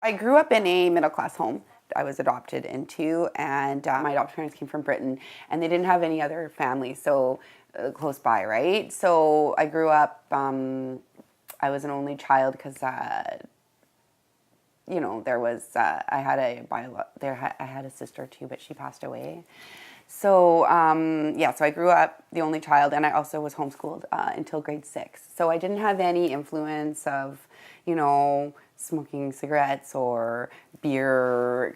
I grew up in a middle-class home. I was adopted into, and my adopted parents came from Britain, and they didn't have any other family so close by, right? So I grew up. I was an only child because you know, there was I had I had a sister too, but she passed away. So yeah, so I grew up the only child, and I also was homeschooled until grade 6. So I didn't have any influence of, you know, smoking cigarettes or beer,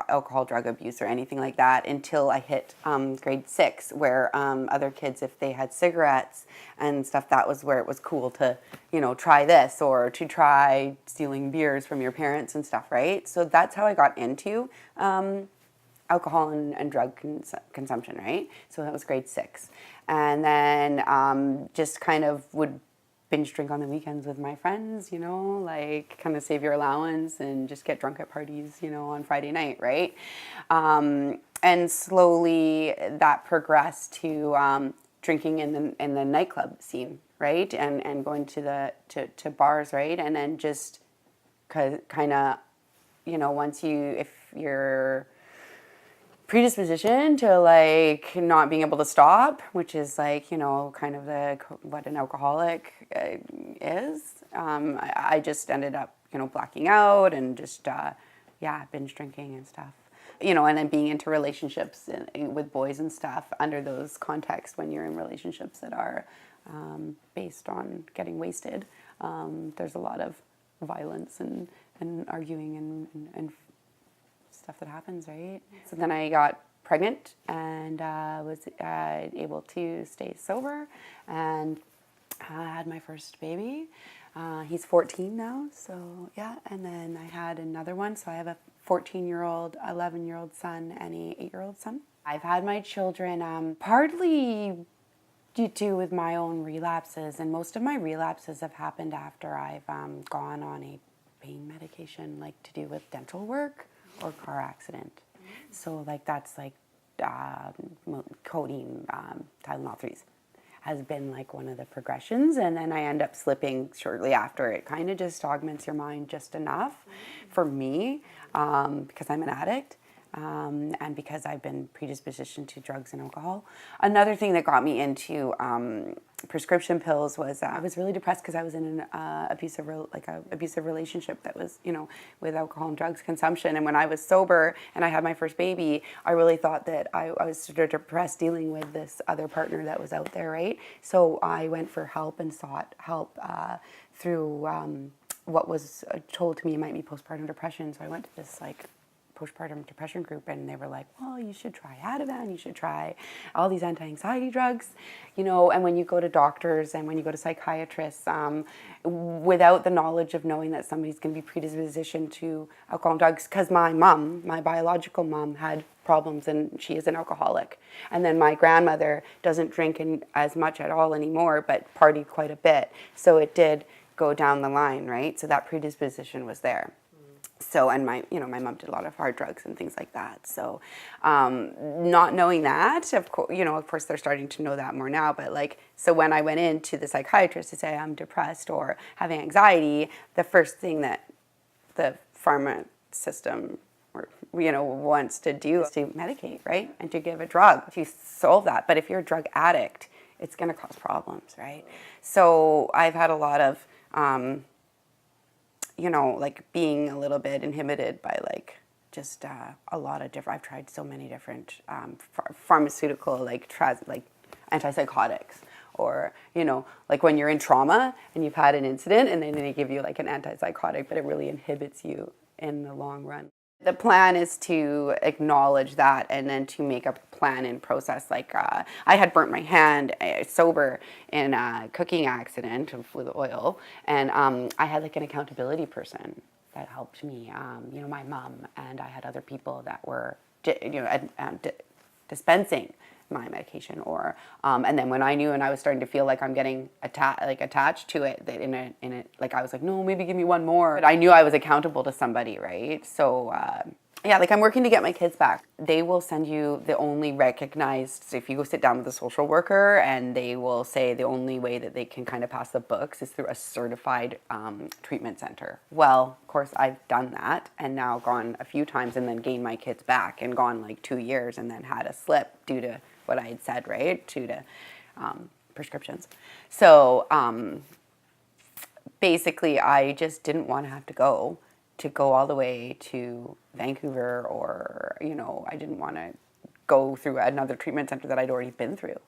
alcohol, drug abuse, or anything like that until I hit grade 6, where other kids, if they had cigarettes and stuff, that was where it was cool to, you know, try this or to try stealing beers from your parents and stuff, right? So that's how I got into alcohol and drug consumption, right? So that was grade 6. And then just kind of would binge drink on the weekends with my friends, you know, like kind of save your allowance and just get drunk at parties, you know, on Friday night, right? And slowly that progressed to drinking in the nightclub scene, right? And going to bars, right? And then just kind of, you know, if you're predisposition to like not being able to stop, which is like, you know, kind of what an alcoholic is. I just ended up, you know, blacking out and just binge drinking and stuff, you know, and then being into relationships with boys and stuff under those contexts. When you're in relationships that are based on getting wasted, there's a lot of violence and arguing and stuff that happens, right? So then I got pregnant and was able to stay sober, and had my first baby. He's 14 now, so yeah. And then I had another one, so I have a 14-year-old, 11-year-old son, and an 8-year-old son. I've had my children partly to do with my own relapses, and most of my relapses have happened after I've gone on a pain medication, like to do with dental work or car accident. So like that's like codeine, Tylenol 3s has been like one of the progressions, and then I end up slipping shortly after. It kind of just augments your mind just enough for me, because I'm an addict. And because I've been predispositioned to drugs and alcohol. Another thing that got me into prescription pills was I was really depressed because I was in an abusive relationship that was, you know, with alcohol and drugs consumption. And when I was sober and I had my first baby, I really thought that I was sort of depressed dealing with this other partner that was out there, right? So I went for help and sought help through what was told to me might be postpartum depression. So I went to this like postpartum depression group, and they were like, well, you should try Ativan, you should try all these anti-anxiety drugs, you know. And when you go to doctors and when you go to psychiatrists, without the knowledge of knowing that somebody's going to be predispositioned to alcohol and drugs, because my biological mom had problems and she is an alcoholic, and then my grandmother doesn't drink as much at all anymore, but partied quite a bit, so it did go down the line, right? So that predisposition was there. So, and my mom did a lot of hard drugs and things like that. So, not knowing that, of course, they're starting to know that more now. But like, so when I went into the psychiatrist to say I'm depressed or having anxiety, the first thing that the pharma system wants to do is to medicate, right? And to give a drug to solve that. But if you're a drug addict, it's going to cause problems, right? So I've had a lot of like being a little bit inhibited by like just a lot of different, I've tried so many different pharmaceutical, like antipsychotics, or, like when you're in trauma and you've had an incident and then they give you like an antipsychotic, but it really inhibits you in the long run. The plan is to acknowledge that and then to make a plan and process. Like I had burnt my hand sober in a cooking accident with oil, and I had like an accountability person that helped me, my mom, and I had other people that were dispensing my medication, or and then when I knew and I was starting to feel like I'm getting attached to it, that in it, like I was like, no, maybe give me one more. But I knew I was accountable to somebody, right? So Yeah, like I'm working to get my kids back. They will send you the only recognized, so if you go sit down with a social worker and they will say the only way that they can kind of pass the books is through a certified treatment center. Well, of course, I've done that and now gone a few times and then gained my kids back and gone like 2 years and then had a slip due to what I had said, right? Due to prescriptions. So basically, I just didn't want to have to go all the way to Vancouver, or, you know, I didn't want to go through another treatment center that I'd already been through.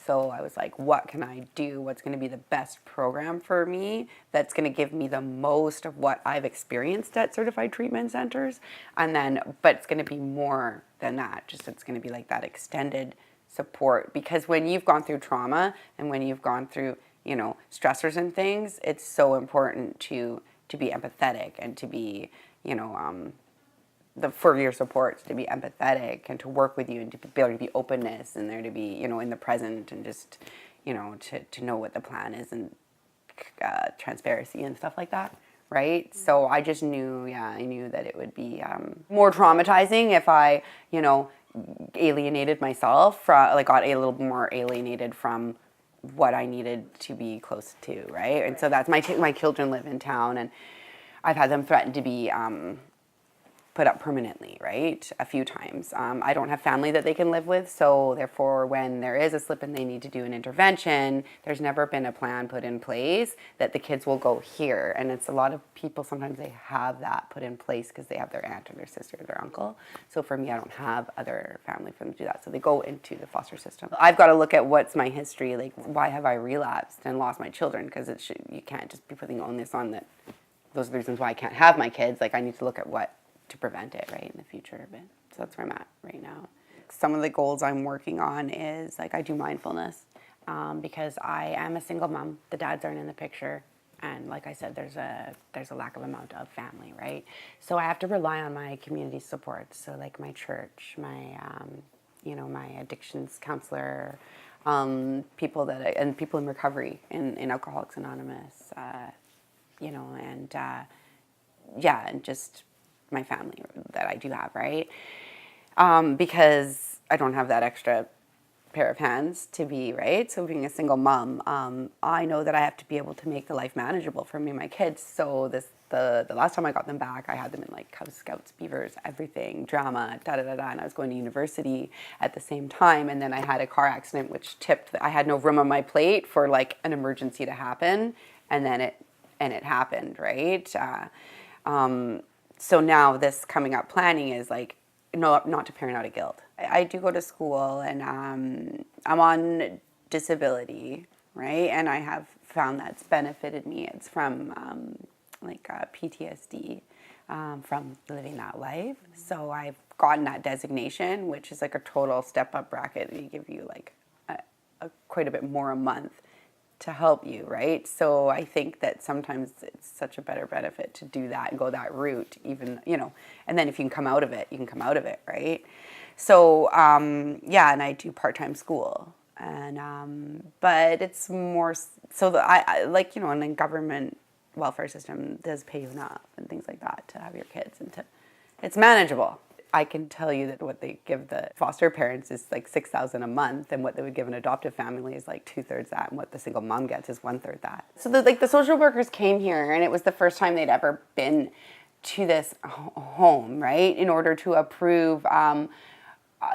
So I was like, what can I do? What's going to be the best program for me that's going to give me the most of what I've experienced at certified treatment centers? And then, but it's going to be more than that. Just it's going to be like that extended support. Because when you've gone through trauma and when you've gone through, you know, stressors and things, it's so important to be empathetic and to be, you know, for your supports, to be empathetic and to work with you and to be able to be openness and there to be, you know, in the present and just, you know, to know what the plan is and transparency and stuff like that, right? So I just knew, I knew that it would be more traumatizing if I, you know, alienated myself from, like got a little more alienated from what I needed to be close to, right? And so that's my children live in town, and I've had them threatened to be put up permanently, right? A few times. I don't have family that they can live with, so therefore when there is a slip and they need to do an intervention, there's never been a plan put in place that the kids will go here. And it's a lot of people, sometimes they have that put in place because they have their aunt or their sister or their uncle. So for me, I don't have other family for them to do that. So they go into the foster system. I've got to look at what's my history, like why have I relapsed and lost my children? Because you can't just be putting onus on that. Those are the reasons why I can't have my kids. Like I need to look at what to prevent it, right, in the future. But so that's where I'm at right now. Some of the goals I'm working on is like I do mindfulness because I am a single mom. The dads aren't in the picture, and like I said, there's a lack of amount of family, right? So I have to rely on my community support. So like my church, my you know, my addictions counselor, people in recovery in Alcoholics Anonymous, you know, and and just my family that I do have, right? Because I don't have that extra pair of hands to be, right? So being a single mom, I know that I have to be able to make the life manageable for me and my kids. So the last time I got them back, I had them in like Cub Scouts, Beavers, everything, drama, da-da-da-da, and I was going to university at the same time, and then I had a car accident which tipped, I had no room on my plate for like an emergency to happen, and then it happened, right? So now this coming up planning is like, no, not to parent out of guilt. I do go to school and I'm on disability, right? And I have found that's benefited me. It's from PTSD from living that life. So I've gotten that designation, which is like a total step up bracket. They give you like quite a bit more a month to help you, right? So I think that sometimes it's such a better benefit to do that and go that route, even, you know, and then if you can come out of it, you can come out of it, right? So, and I do part-time school, and, but it's more, so that I like, you know, and the government welfare system does pay you enough and things like that to have your kids and it's manageable. I can tell you that what they give the foster parents is like $6,000 a month, and what they would give an adoptive family is like 2/3 that, and what the single mom gets is 1/3 that. So the social workers came here, and it was the first time they'd ever been to this home, right? In order to approve.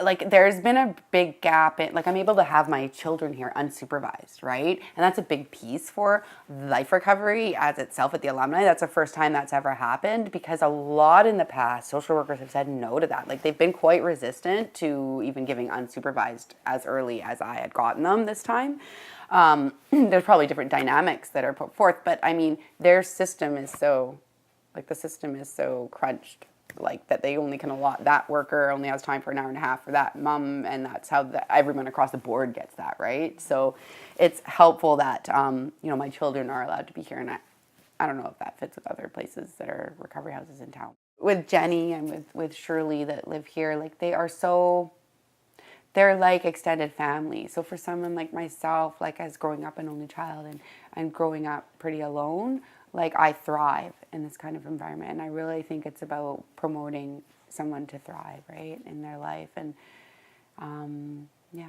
Like there's been a big gap in, like I'm able to have my children here unsupervised, right? And that's a big piece for life recovery as itself at the alumni. That's the first time that's ever happened, because a lot in the past, social workers have said no to that. Like they've been quite resistant to even giving unsupervised as early as I had gotten them this time. There's probably different dynamics that are put forth, but I mean, their system is so, like the system is so crunched, like that they only can allot, that worker only has time for an hour and a half for that mom, and that's how everyone across the board gets that, right? So it's helpful that you know, my children are allowed to be here, and I don't know if that fits with other places that are recovery houses in town. With Jenny and with Shirley that live here, like they are so, they're like extended family. So for someone like myself, like as growing up an only child and growing up pretty alone, like I thrive in this kind of environment. And I really think it's about promoting someone to thrive, right, in their life. And yeah.